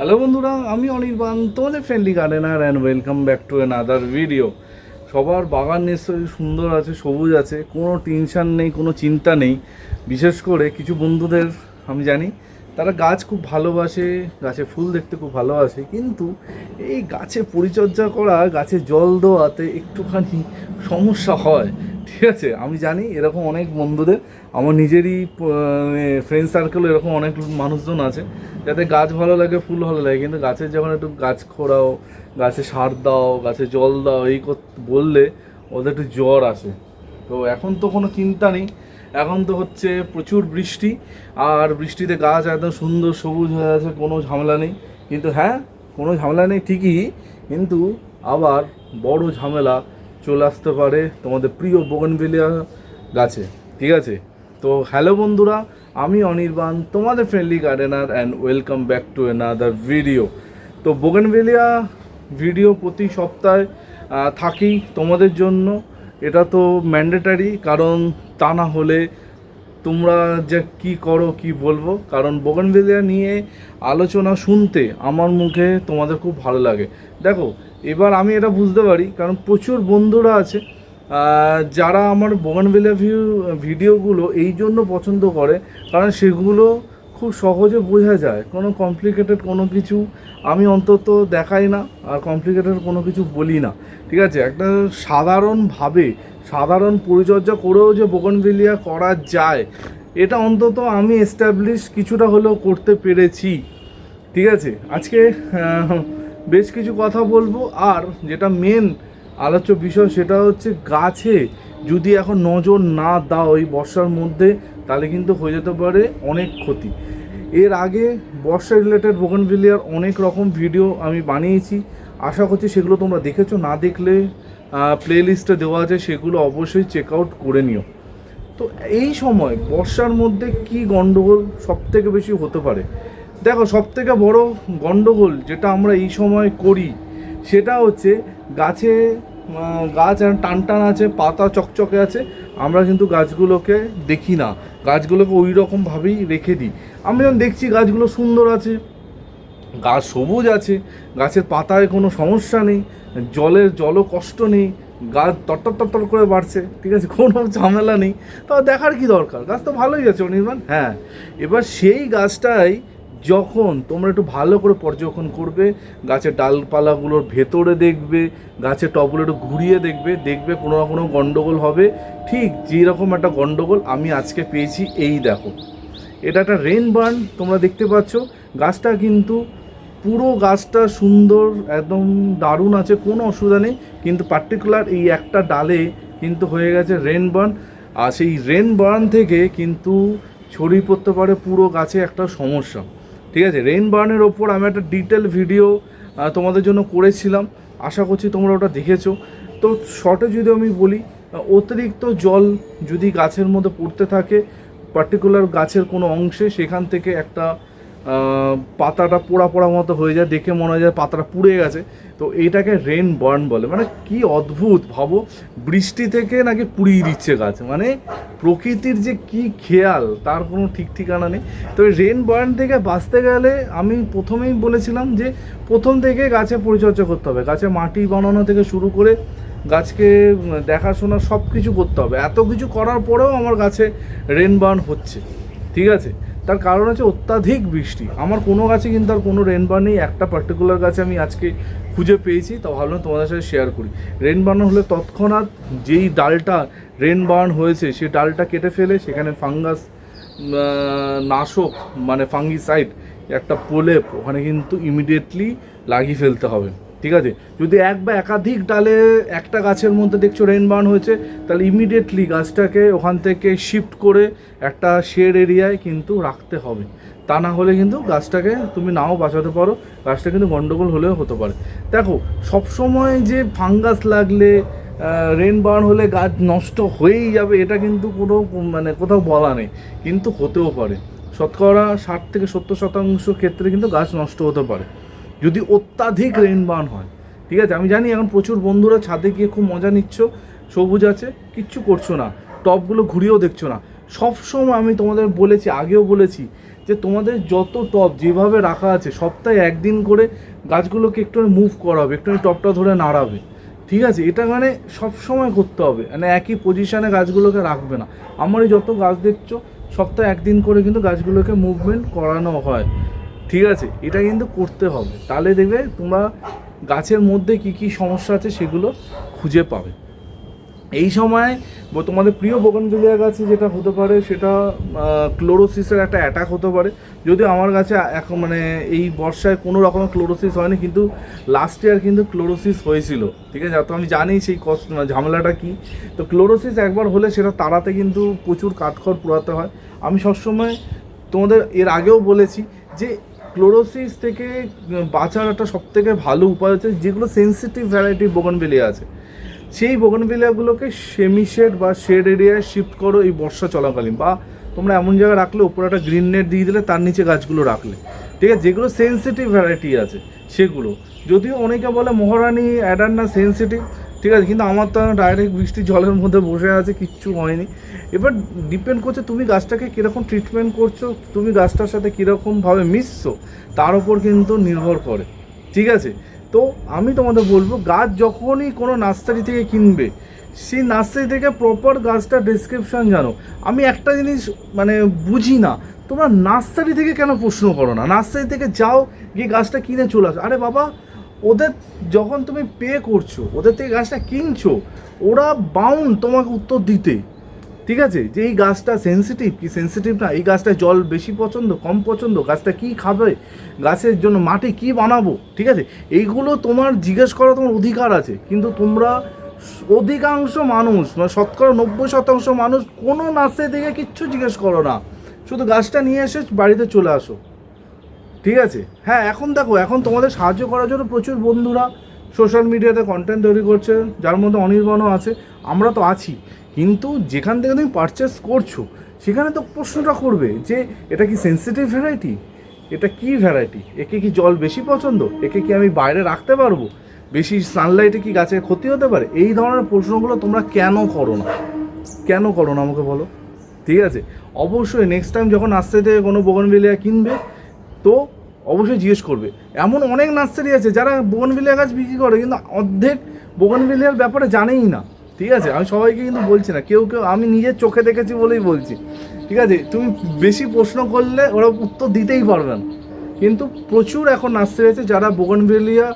Hello বন্ধুরা, আমি অনির্বাণ, তোমাদের friendly gardener and welcome back to another video. সবার বাগান নিশ্চয়ই সুন্দর আছে, সবুজ আছে, কোনো টেনশান নেই, কোনো চিন্তা নেই। বিশেষ করে কিছু বন্ধুদের আমি জানি তারা গাছ খুব ভালোবাসে, গাছে ফুল দেখতে খুব ভালোবাসে, কিন্তু এই গাছে পরিচর্যা করা, গাছে জল দেওয়াতে একটুখানি সমস্যা হয়। ঠিক আছে, আমি জানি এরকম অনেক বন্ধুদের, আমার নিজেরই ফ্রেন্ড সার্কেল এরকম অনেক মানুষজন আছে যাতে গাছ ভালো লাগে, ফুল ভালো লাগে, কিন্তু গাছের যখন একটু গাছ খোঁড়াও, গাছে সার দাও, গাছে জল দাও, এই বললে ওদের একটু জ্বর আসে। তো এখন তো কোনো চিন্তা নেই, এখন তো হচ্ছে প্রচুর বৃষ্টি, আর বৃষ্টিতে গাছ একদম সুন্দর সবুজ হয়ে আছে, কোনো ঝামেলা নেই। কিন্তু হ্যাঁ, কোনো ঝামেলা নেই ঠিকই, কিন্তু আবার বড় ঝামেলা চলে আসতে পারে তোমাদের প্রিয় বোগেনভেলিয়া গাছে। ঠিক আছে, তো হ্যালো বন্ধুরা, আমি অনির্বাণ, তোমাদের friendly gardener and welcome back to another video. তো বোগেনভেলিয়া ভিডিও প্রতি সপ্তাহে থাকি তোমাদের জন্য, এটা তো ম্যান্ডেটারি, কারণ তা না হলে তোমরা যে কি করো কি বলবো, কারণ বোগেনভেলিয়া নিয়ে আলোচনা শুনতে আমার মুখে তোমাদের খুব ভালো লাগে। দেখো, এবার আমি এটা বুঝতে পারি, কারণ প্রচুর বন্ধুরা আছে যারা আমার বোগেনভেলিয়া ভিডিওগুলো এই জন্য পছন্দ করে, কারণ সেগুলো খুব সহজে বোঝা যায়, কোনো কমপ্লিকেটেড কোনো কিছু আমি অন্তত দেখাই না, আর কমপ্লিকেটেড কোনো কিছু বলি না। ঠিক আছে, একটা সাধারণভাবে সাধারণ পরিচর্যা করেও যে বোগেনভেলিয়া করা যায়, এটা অন্তত আমি এস্টাবলিশ কিছুটা হলেও করতে পেরেছি। ঠিক আছে, আজকে বেশ কিছু কথা বলবো, আর যেটা মেন আলোচ্য বিষয় সেটা হচ্ছে গাছে যদি এখন নজর না দাও এই বর্ষার মধ্যে, তাহলে কিন্তু হয়ে যেতে পারে অনেক ক্ষতি। এর আগে বর্ষা রিলেটেড বোগেনভেলিয়ার অনেক রকম ভিডিও আমি বানিয়েছি, আশা করছি সেগুলো তোমরা দেখেছো, না দেখলে প্লে লিস্টে দেওয়া আছে, সেগুলো অবশ্যই চেক আউট করে নিও। তো এই সময় বর্ষার মধ্যে কি গণ্ডগোল সবথেকে বেশি হতে পারে? দেখো, সবথেকে বড় গণ্ডগোল যেটা আমরা এই সময় করি সেটা হচ্ছে গাছে গাছ টান টান আছে, পাতা চকচকে আছে, আমরা কিন্তু গাছগুলোকে দেখি না, গাছগুলোকে ওই রকমভাবেই রেখে দিই। আমি যখন দেখছি গাছগুলো সুন্দর আছে, গাছ সবুজ আছে, গাছের পাতায় কোনো সমস্যা নেই, জলও কষ্ট নেই, গাছ তরতর তরতর করে বাড়ছে, ঠিক আছে, কোনো ঝামেলা নেই, তা দেখার কি দরকার, গাছ তো ভালোই আছে অনির্বাণ। হ্যাঁ, এবার সেই গাছটাই যখন তোমরা একটু ভালো করে পর্যবেক্ষণ করবে, গাছের ডালপালাগুলোর ভেতরে দেখবে, গাছের টবগুলো একটু ঘুরিয়ে দেখবে, দেখবে কোনো না কোনো গণ্ডগোল হবে। ঠিক যেরকম একটা গণ্ডগোল আমি আজকে পেয়েছি, এই দেখো, এটা একটা রেন বার্ন, তোমরা দেখতে পাচ্ছ, গাছটা কিন্তু পুরো গাছটা সুন্দর, একদম দারুণ আছে, কোনো অসুবিধা নেই, কিন্তু পার্টিকুলার এই একটা ডালে কিন্তু হয়ে গেছে রেন বার্ন, আর সেই রেন বার্ন থেকে কিন্তু ছড়িয়ে পড়তে পারে পুরো গাছে একটা সমস্যা। ঠিক আছে, রেন বার্নের ওপর আমি একটা ডিটেল ভিডিও তোমাদের জন্য করেছিলাম, আশা করছি তোমরা ওটা দেখেছো। তো শর্টে যদি আমি বলি, অতিরিক্ত জল যদি গাছের মধ্যে পড়তে থাকে, পার্টিকুলার গাছের কোনো অংশে, সেখান থেকে একটা পাতাটা পোড়া পোড়া মতো হয়ে যায়, দেখে মনে হয় যায় পাতাটা পুড়ে গেছে, তো এইটাকে রেন বার্ন বলে। মানে কি অদ্ভুত, ভাবো, বৃষ্টি থেকে নাকি পুড়িয়ে দিচ্ছে গাছ, মানে প্রকৃতির যে কি খেয়াল তার কোনো ঠিক ঠিকানা নেই। তো এই রেন বার্ন থেকে বাঁচতে গেলে আমি প্রথমেই বলেছিলাম যে প্রথম থেকে গাছে পরিচর্যা করতে হবে, গাছে মাটি বানানো থেকে শুরু করে গাছকে দেখাশোনা সব কিছু করতে হবে। এত কিছু করার পরেও আমার গাছে রেন বার্ন হচ্ছে, ঠিক আছে, তার কারণ হচ্ছে অত্যাধিক বৃষ্টি। আমার কোনো গাছে কিন্তু আর কোনো রেন বার্ন নেই, একটা পার্টিকুলার গাছে আমি আজকে খুঁজে পেয়েছি, তো ভাবলাম তোমাদের সাথে শেয়ার করি। রেন বার্ন হলে তৎক্ষণাৎ যেই ডালটা রেন বার্ন হয়েছে সেই ডালটা কেটে ফেলে সেখানে ফাঙ্গাস নাশক, মানে ফাঙ্গিসাইড, একটা প্রলেপ ওখানে কিন্তু ইমিডিয়েটলি লাগিয়ে ফেলতে হবে। ঠিক আছে, যদি এক বা একাধিক ডালে একটা গাছের মধ্যে দেখছো রেন বার্ন হয়েছে, তাহলে ইমিডিয়েটলি গাছটাকে ওখান থেকে শিফট করে একটা শেড এরিয়ায় কিন্তু রাখতে হবে, তা না হলে কিন্তু গাছটাকে তুমি নাও বাঁচাতে পারো, গাছটা কিন্তু গন্ডগোল হলেও হতে পারে। দেখো, সবসময় যে ফাঙ্গাস লাগলে রেন বার্ন হলে গাছ নষ্ট হয়েই যাবে এটা কিন্তু কোনো মানে কোথাও বলা নেই, কিন্তু হতেও পারে, শতকরা 60 থেকে 70% ক্ষেত্রে কিন্তু গাছ নষ্ট হতে পারে যদি অত্যাধিক রেন বার্ন হয়। ঠিক আছে, আমি জানি এখন প্রচুর বন্ধুরা ছাদে গিয়ে খুব মজা নিচ্ছ, সবুজ আছে, কিচ্ছু করছো না, টবগুলো ঘুরিয়েও দেখছো না। সবসময় আমি তোমাদের বলেছি, আগেও বলেছি যে তোমাদের যত টব যেভাবে রাখা আছে সপ্তাহে একদিন করে গাছগুলোকে একটু মুভ করাবে, একটু টপটা ধরে নাড়াবে, ঠিক আছে? এটা মানে সব সময় করতে হবে, মানে একই পজিশানে গাছগুলোকে রাখবে না। আমার এই যত গাছ দেখছো সপ্তাহে একদিন করে কিন্তু গাছগুলোকে মুভমেন্ট করানো হয়, ঠিক আছে? এটা কিন্তু করতে হবে, তাহলে দেখবে তোমরা গাছের মধ্যে কি কি সমস্যা আছে সেগুলো খুঁজে পাবে। এই সময় তোমাদের প্রিয় বোগানভিলিয়া গাছে যেটা হতে পারে সেটা ক্লোরোসিসের একটা অ্যাটাক হতে পারে। যদিও আমার গাছে এখন মানে এই বর্ষায় কোনো রকমের ক্লোরোসিস হয়নি, কিন্তু লাস্ট ইয়ার কিন্তু ক্লোরোসিস হয়েছিল, ঠিক আছে? তো আমি জানি সেই কষ্ট ঝামেলাটা কী। তো ক্লোরোসিস একবার হলে সেটা তাড়াতে কিন্তু প্রচুর কাঠখড় পোড়াতে হয়। আমি সবসময় তোমাদের এর আগেও বলেছি যে ক্লোরোসিস থেকে বাঁচার একটা সবথেকে ভালো উপায় হচ্ছে যেগুলো সেন্সিটিভ ভ্যারাইটির বোগানভিলিয়া আছে সেই বোগানভিলিয়াগুলোকে সেমি শেড বা শেড এরিয়ায় শিফট করো এই বর্ষা চলাকালীন, বা তোমরা এমন জায়গায় রাখলে উপরে একটা গ্রিন নেট দিয়ে দিলে তার নিচে গাছগুলো রাখলে, ঠিক আছে? যেগুলো সেন্সিটিভ ভ্যারাইটি আছে সেগুলো, যদিও অনেকে বলে মহারানী অ্যাডান্না সেন্সিটিভ, ঠিক আছে, কিন্তু আমার তো ডাইরেক্ট বৃষ্টির জলের মধ্যে বসে আছে, কিচ্ছু হয়নি। এবার ডিপেন্ড করছে তুমি গাছটাকে কীরকম ট্রিটমেন্ট করছো, তুমি গাছটার সাথে কীরকমভাবে মিশছো তার উপর কিন্তু নির্ভর করে, ঠিক আছে? তো আমি তোমাদের বলবো গাছ যখনই কোনো নার্সারি থেকে কিনবে সেই নার্সারি থেকে প্রপার গাছটা ডেসক্রিপশান জানো। আমি একটা জিনিস মানে বুঝি না, তোমরা নার্সারি থেকে কেন প্রশ্ন করো না? নার্সারি থেকে যাও, গিয়ে গাছটা কিনে চলে আসো। আরে বাবা, ওদের যখন তুমি পে করছো, ওদের থেকে গাছটা কিনছো, ওরা বাউন্ড তোমাকে উত্তর দিতে, ঠিক আছে? যে এই গাছটা সেন্সিটিভ কি সেন্সিটিভ না, এই গাছটা জল বেশি পছন্দ কম পছন্দ, গাছটা কী খাবে, গাছের জন্য মাটি কী বানাবো, ঠিক আছে? এইগুলো তোমার জিজ্ঞেস করা তোমার অধিকার আছে। কিন্তু তোমরা অধিকাংশ মানুষ মানে 90% মানুষ কোনো নার্সারি থেকে কিচ্ছু জিজ্ঞেস করো না, শুধু গাছটা নিয়ে এসে বাড়িতে চলে আসো, ঠিক আছে? হ্যাঁ, এখন দেখো, এখন তোমাদের সাহায্য করার জন্য প্রচুর বন্ধুরা সোশ্যাল মিডিয়াতে কন্টেন্ট তৈরি করছে, যার মধ্যে অনির্বাণও আছে, আমরা তো আছি। কিন্তু যেখান থেকে তুমি পারচেস করছো সেখানে তো প্রশ্নটা করবে যে এটা কি সেন্সিটিভ ভ্যারাইটি, এটা কি ভ্যারাইটি, একে কি জল বেশি পছন্দ, একে কি আমি বাইরে রাখতে পারবো, বেশি সানলাইটে কি গাছের ক্ষতি হতে পারে? এই ধরনের প্রশ্নগুলো তোমরা কেন করো না, কেন করো না আমাকে বলো, ঠিক আছে? অবশ্যই নেক্সট টাইম যখন নার্সারি থেকে কোনো বোগানভিলিয়া কিনবে তো অবশ্যই জিজ্ঞেস করবে। এমন অনেক নার্সারি আছে যারা বোগানভিলিয়া গাছ বিক্রি করে কিন্তু অর্ধেক বোগানভিলিয়ার ব্যাপারে জানেই না, ঠিক আছে? আমি সবাইকে কিন্তু বলছি না, কেউ কেউ আমি নিজের চোখে দেখেছি বলেই বলছি, ঠিক আছে? তুমি বেশি প্রশ্ন করলে ওরা উত্তর দিতেই পারবে না। কিন্তু প্রচুর এখন নার্সারি আছে যারা বোগানভিলিয়া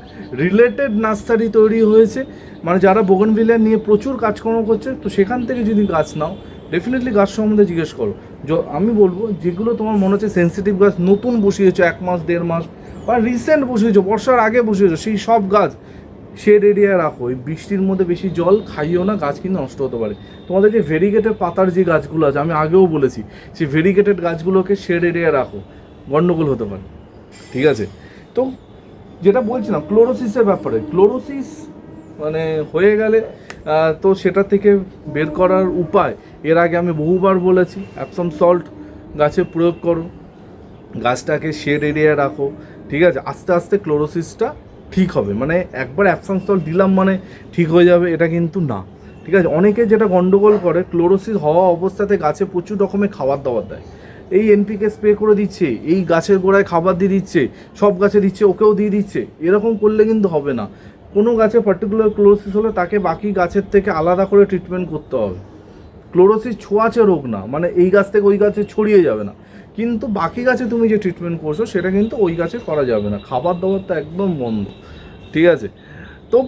রিলেটেড নার্সারি তৈরি হয়েছে, মানে যারা বোগানভিলিয়া নিয়ে প্রচুর কাজকর্ম করছে। তো সেখান থেকে যদি গাছ নাও ডেফিনেটলি গাছ সম্বন্ধে জিজ্ঞেস করো। আমি বলবো যেগুলো তোমার মনে হচ্ছে সেন্সিটিভ গাছ, নতুন বসিয়েছো 1 মাস 1.5 মাস বা রিসেন্ট বসিয়েছো, বর্ষার আগে বসিয়েছো, সেই সব গাছ শেড এরিয়ায় রাখো। এই বৃষ্টির মধ্যে বেশি জল খাইও না, গাছ কিন্তু নষ্ট হতে পারে। তোমাদের যে ভেরিগেটেড পাতার যে গাছগুলো আছে আমি আগেও বলেছি, সেই ভেরিগেটেড গাছগুলোকে শেড এরিয়ায় রাখো, গণ্ডগোল হতে পারে, ঠিক আছে? তো যেটা বলছিলাম ক্লোরোসিসের ব্যাপারে, ক্লোরোসিস মানে হয়ে গেলে তো সেটা থেকে বের করার উপায় এর আগে আমি বহুবার বলেছি, অ্যাপসাম সল্ট গাছে প্রয়োগ করো, গাছটাকে শেড এরিয়ায় রাখো, ঠিক আছে? আস্তে আস্তে ক্লোরোসিসটা ঠিক হবে। মানে একবার অ্যাপসাম সল্ট দিলাম মানে ঠিক হয়ে যাবে এটা কিন্তু না, ঠিক আছে? অনেকে যেটা গন্ডগোল করে, ক্লোরোসিস হওয়া অবস্থাতে গাছে প্রচুর রকমের খাবার দাবার দেয়, এই এনপিকে স্প্রে করে দিচ্ছে, এই গাছের গোড়ায় খাবার দিয়ে দিচ্ছে, সব গাছে দিচ্ছে, ওকেও দিয়ে দিচ্ছে, এরকম করলে কিন্তু হবে না। কোনো গাছে পার্টিকুলার ক্লোরোসিস হলে তাকে বাকি গাছের থেকে আলাদা করে ট্রিটমেন্ট করতে হবে। ক্লোরোসিস ছোঁয়াচে রোগ না, মানে এই গাছ থেকে ওই গাছে ছড়িয়ে যাবে না, কিন্তু বাকি গাছে তুমি যে ট্রিটমেন্ট করছো সেটা কিন্তু ওই গাছে করা যাবে না। খাবার দাবার তো একদম বন্ধ, ঠিক আছে? তো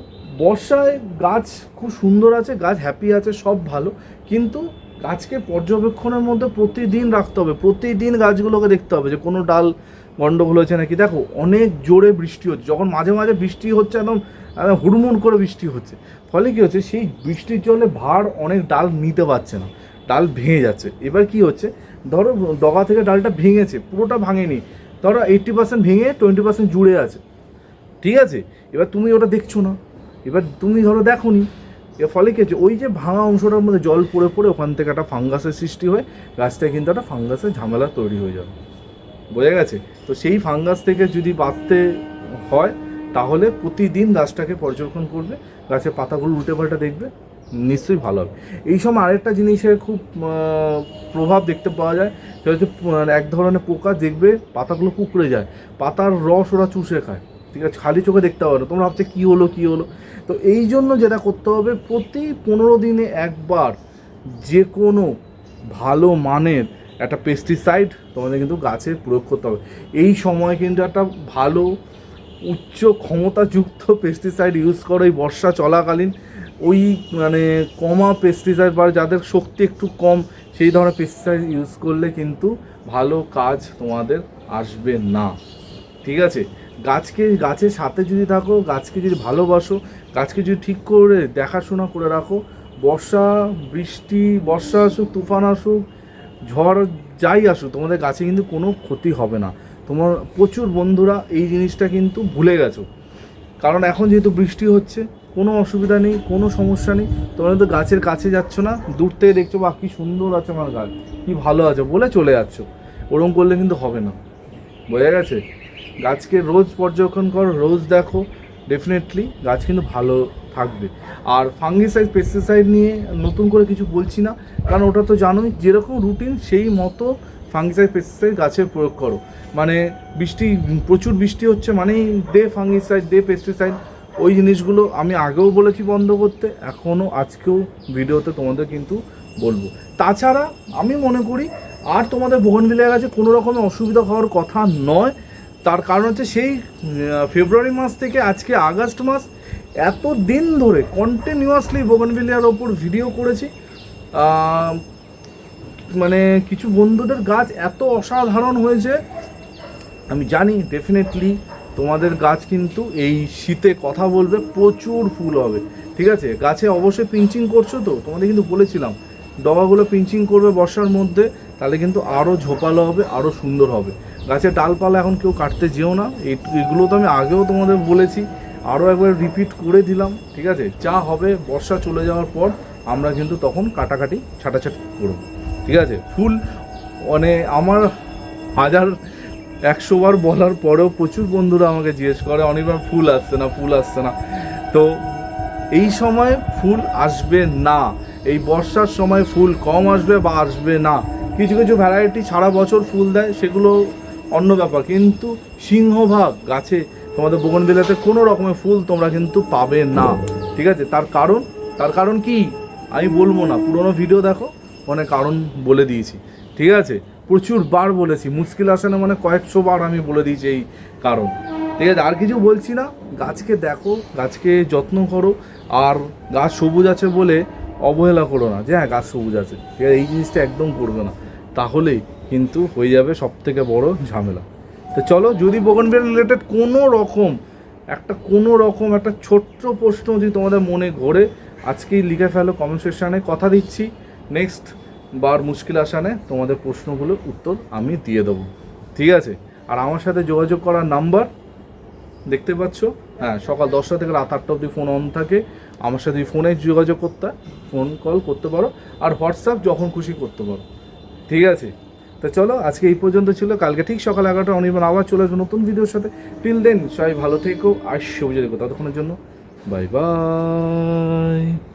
বর্ষায় গাছ খুব সুন্দর আছে, গাছ হ্যাপি আছে, সব ভালো, কিন্তু গাছকে পর্যবেক্ষণের মধ্যে প্রতিদিন রাখতে হবে, প্রতিদিন গাছগুলোকে দেখতে হবে যে কোনো ডাল গন্ডগোল হয়েছে নাকি। দেখো অনেক জোরে বৃষ্টি হচ্ছে, যখন মাঝে মাঝে বৃষ্টি হচ্ছে একদম হুড়মুড় করে বৃষ্টি হচ্ছে, ফলে কী হচ্ছে সেই বৃষ্টির জলে ভার অনেক ডাল নিতে পারছে না, ডাল ভেঙে যাচ্ছে। এবার কি হচ্ছে, ধরো ডগা থেকে ডালটা ভেঙেছে, পুরোটা ভাঙেনি, ধরো 80% ভেঙে 20% জুড়ে আছে, ঠিক আছে? এবার তুমি ওটা দেখছো না, এবার তুমি ধরো দেখো নি, এর ফলে কী হচ্ছে, ওই যে ভাঙা অংশটার মধ্যে জল পড়ে পড়ে ওখান থেকে একটা ফাঙ্গাসের সৃষ্টি হয়ে গাছটা কিন্তু একটা ফাঙ্গাসের ঝামেলা তৈরি হয়ে যাবে, বোঝা গেছে? তো সেই ফাঙ্গাস থেকে যদি বাঁচতে হয় তাহলে প্রতিদিন গাছটাকে পর্যবেক্ষণ করবে, গাছের পাতাগুলো উল্টে পাল্টা দেখবে, নিশ্চয়ই ভালো হবে। এই সময় আরেকটা জিনিসের খুব প্রভাব দেখতে পাওয়া যায়, সেটা হচ্ছে এক ধরনের পোকা দেখবে পাতাগুলো কুঁকড়ে যায়, পাতার রস ওরা চুষে খায়, ঠিক আছে, খালি চোখে দেখতে পাবে না, তোমরা ভাবছে কী হলো কী হলো। তো এই জন্য যেটা করতে হবে, প্রতি 15 দিনে একবার যে কোনো ভালো মানের একটা পেস্টিসাইড তোমাদের কিন্তু গাছে প্রয়োগ করতে হবে। এই সময় কিন্তু একটা ভালো উচ্চ ক্ষমতাযুক্ত পেস্টিসাইড ইউজ করো এই বর্ষা চলাকালীন। ওই মানে কমা পেস্টিসাইড বা যাদের শক্তি একটু কম সেই ধরনের পেস্টিসাইড ইউজ করলে কিন্তু ভালো কাজ তোমাদের আসবে না, ঠিক আছে। গাছের সাথে যদি থাকো, গাছকে যদি ভালোবাসো, গাছকে যদি ঠিক করে দেখাশোনা করে রাখো, বর্ষা আসুক, তুফান আসুক, ঝড় যাই আসুক, তোমাদের গাছে কিন্তু কোনো ক্ষতি হবে না। তোমার প্রচুর বন্ধুরা এই জিনিসটা কিন্তু ভুলে গেছো, কারণ এখন যেহেতু বৃষ্টি হচ্ছে কোনো অসুবিধা নেই, কোনো সমস্যা নেই, তোমরা তো গাছের কাছে যাচ্ছ না, দূর থেকে দেখছো বা কী সুন্দর আছে আমার গাছ, কী ভালো আছে বলে চলে যাচ্ছ। ওরকম করলে কিন্তু হবে না, বোঝা গেছে। গাছকে রোজ পর্যবেক্ষণ করো, রোজ দেখো, ডেফিনেটলি গাছ কিন্তু ভালো থাকবে। আর ফাঙ্গিসাইড পেস্টিসাইড নিয়ে নতুন করে কিছু বলছি না, কারণ ওটা তো জানোই, যেরকম রুটিন সেই মতো ফাঙ্গিসাইড পেস্টিসাইড গাছে প্রয়োগ করো। মানে প্রচুর বৃষ্টি হচ্ছে মানেই দে ফাঙ্গিসাইড, দে পেস্টিসাইড, ওই জিনিসগুলো আমি আগেও বলেছি বন্ধ করতে, এখনও আজকেও ভিডিওতে তোমাদের কিন্তু বলবো। তাছাড়া আমি মনে করি আর তোমাদের বোগনভিলিয়া গাছে কোনো রকমের অসুবিধা হওয়ার কথা নয়। তার কারণ হচ্ছে সেই ফেব্রুয়ারি মাস থেকে আজকে আগস্ট মাস, এত দিন ধরে কন্টিনিউয়াসলি বোগনভিলিয়ার ওপর ভিডিও করেছি। মানে কিছু বন্ধুদের গাছ এত অসাধারণ হয়েছে, আমি জানি ডেফিনেটলি তোমাদের গাছ কিন্তু এই শীতে কথা বলবে, প্রচুর ফুল হবে, ঠিক আছে। গাছে অবশ্যই পিঞ্চিং করছো তো, তোমাদের কিন্তু বলেছিলাম ডগাগুলো পিঞ্চিং করবে বর্ষার মধ্যে, তাহলে কিন্তু আরও ঝোপালো হবে, আরও সুন্দর হবে। গাছের ডালপালা এখন কেউ কাটতে যেও না, এগুলো তো আমি আগেও তোমাদের বলেছি, আরও একবার রিপিট করে দিলাম, ঠিক আছে। যা হবে বর্ষা চলে যাওয়ার পর আমরা কিন্তু তখন কাটাকাটি ছাটাছাটি করব, ঠিক আছে। ফুল মানে আমার 1,100 বার বলার পরেও প্রচুর বন্ধুরা আমাকে জিজ্ঞেস করে অনেকবার ফুল আসছে না। তো এই সময় ফুল আসবে না, এই বর্ষার সময় ফুল কম আসবে বা আসবে না। কিছু কিছু ভ্যারাইটি সারা বছর ফুল দেয়, সেগুলো অন্য ব্যাপার, কিন্তু সিংহভাগ গাছে তোমাদের বোগনভিলিয়াতে কোনো রকমের ফুল তোমরা কিন্তু পাবে না, ঠিক আছে। তার কারণ কি আমি বলবো না, পুরোনো ভিডিও দেখো, অনেক কারণ বলে দিয়েছি, ঠিক আছে। প্রচুর বার বলেছি, মুশকিল আসে না মানে কয়েকশো বার আমি বলে দিয়েছি এই কারণ, ঠিক আছে। আর কিছু বলছি না, গাছকে দেখো, গাছকে যত্ন করো, আর গাছ সবুজ আছে বলে অবহেলা করো না যে হ্যাঁ গাছ সবুজ আছে, ঠিক আছে, এই জিনিসটা একদম করবে না, তাহলেই কিন্তু হয়ে যাবে সবথেকে বড় ঝামেলা। তো চলো, যদি বোগনভিলিয়া রিলেটেড কোনো রকম একটা ছোট্ট প্রশ্ন যদি তোমাদের মনে ঘোরে, আজকেই লিখে ফেলো কমেন্ট সেকশানে, কথা দিচ্ছি নেক্সট বার মুশকিল আসানে তোমাদের প্রশ্নগুলোর উত্তর আমি দিয়ে দেবো, ঠিক আছে। আর আমার সাথে যোগাযোগ করার নাম্বার দেখতে পাচ্ছ, হ্যাঁ, সকাল 10টা থেকে রাত 8টা অবধি ফোন অন থাকে। আমার সাথে ফোনে যোগাযোগ করতে ফোন কল করতে পারো, আর হোয়াটসঅ্যাপ যখন খুশি করতে পারো, ঠিক আছে। তো চলো, আজকে এই পর্যন্ত ছিল। কালকে ঠিক সকাল 11টা অনির্বাণ আবার চলে আসবো নতুন ভিডিওর সাথে। টিল দেন সবাই ভালো থেকো আর সবুজ থেকো, ততক্ষণের জন্য বাই বাই।